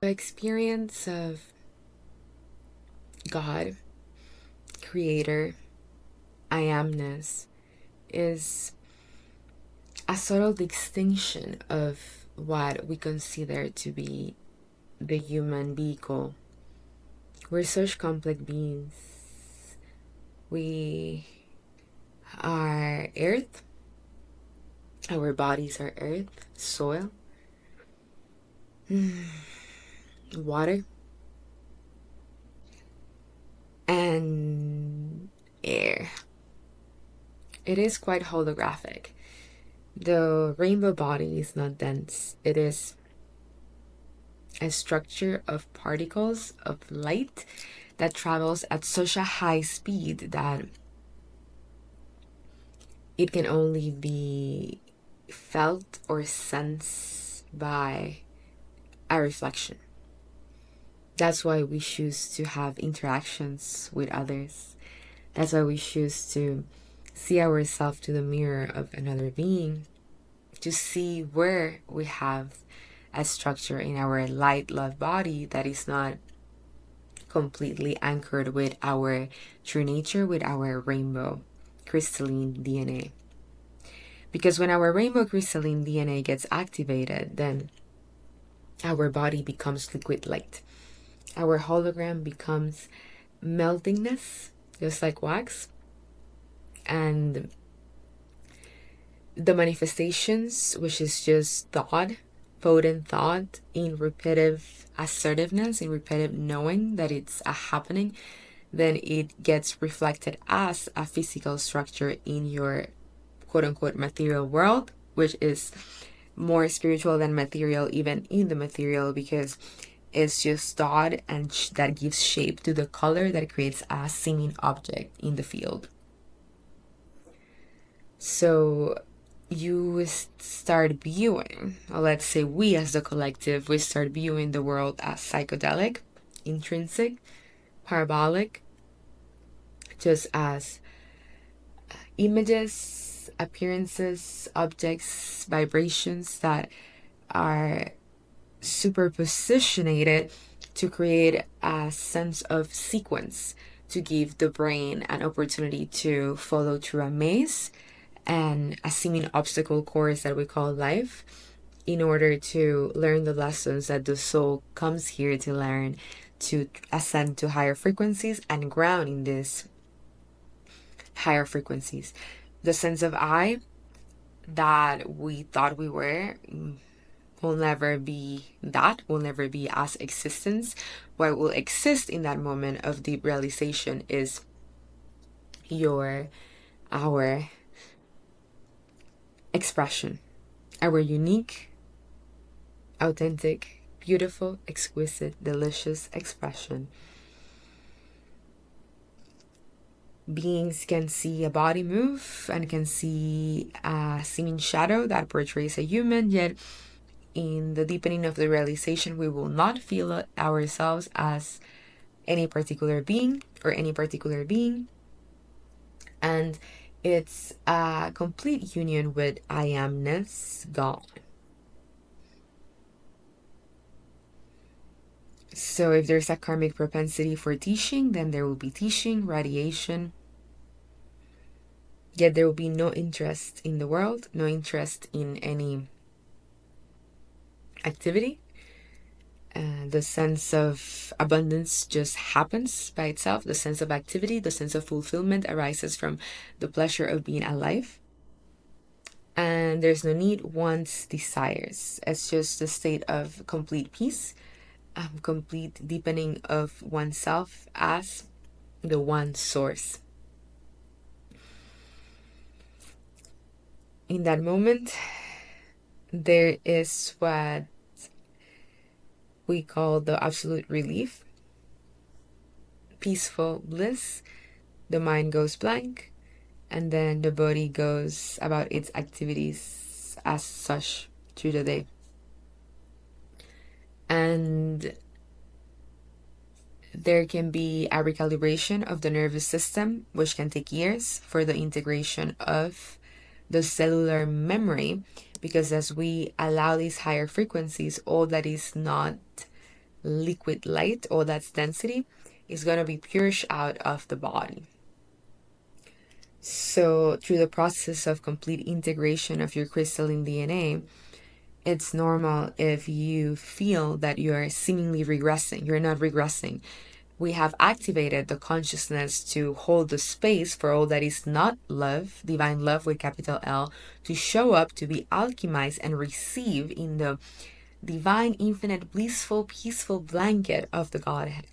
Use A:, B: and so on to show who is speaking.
A: The experience of God, Creator, I amness is a subtle distinction of what we consider to be the human vehicle. We're such complex beings. We are earth, our bodies are earth, soil, water, and air. It is quite holographic. The rainbow body is not dense. It is a structure of particles of light that travels at such a high speed that it can only be felt or sensed by a reflection. That's why we choose to have interactions with others. That's why we choose to see ourselves through the mirror of another being, to see where we have a structure in our light love body that is not completely anchored with our true nature, with our rainbow crystalline DNA. Because when our rainbow crystalline DNA gets activated, then our body becomes liquid light. Our hologram becomes meltingness, just like wax. And the manifestations, which is just thought, potent thought, in repetitive assertiveness, in repetitive knowing that it's a happening, then it gets reflected as a physical structure in your quote-unquote material world, which is more spiritual than material, even in the material, because it's just thought, and that gives shape to the color that creates a seeming object in the field. So you start viewing, or let's say we as the collective, we start viewing the world as psychedelic, intrinsic, parabolic, just as images, appearances, objects, vibrations that are superpositionated to create a sense of sequence, to give the brain an opportunity to follow through a maze and a seeming obstacle course that we call life, in order to learn the lessons that the soul comes here to learn, to ascend to higher frequencies and ground in these higher frequencies. The sense of I that we thought we were will never be that, will never be as existence. What will exist in that moment of deep realization is our expression, our unique, authentic, beautiful, exquisite, delicious expression. Beings can see a body move and can see a seeming shadow that portrays a human, yet in the deepening of the realization, we will not feel ourselves as any particular being or any particular being. And it's a complete union with I amness, God. So if there's a karmic propensity for teaching, then there will be teaching, radiation. Yet there will be no interest in the world, no interest in any activity. The sense of abundance just happens by itself. The sense of activity, the sense of fulfillment arises from the pleasure of being alive. And there's no need, wants, desires. It's just a state of complete peace, complete deepening of oneself as the one source. In that moment, there is what we call the absolute relief, peaceful bliss. The mind goes blank, and then the body goes about its activities as such through the day. And there can be a recalibration of the nervous system, which can take years for the integration of the cellular memory, because as we allow these higher frequencies, all that is not liquid light, all that's density, is going to be purged out of the body. So through the process of complete integration of your crystalline DNA, it's normal if you feel that you're seemingly regressing. You're not regressing. We have activated the consciousness to hold the space for all that is not love, divine love with capital L, to show up, to be alchemized and receive in the divine, infinite, blissful, peaceful blanket of the Godhead.